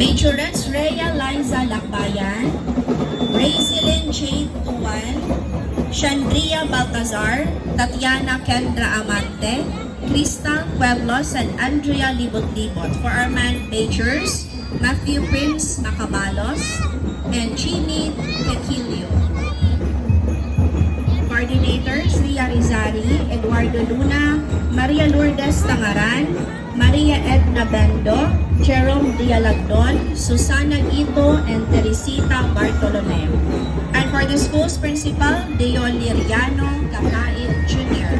Majorets Rhea Liza Lakbayan, Raiselin Jade Tuan, Chandria Baltazar, Tatiana Kendra Amante, Crystal Pueblos, and Andrea Libot-Libot. For our man majors, Matthew Prince Macabalos and Chini Tequilio. Coordinators, Ria Rizari, Eduardo Luna, Maria Lourdes Tangaran, Maria Edna Bendo, Jerome Dialagdon, Susana Ito, and Teresita Bartolome. And for the school's principal, Deo Liriano Kapain Jr.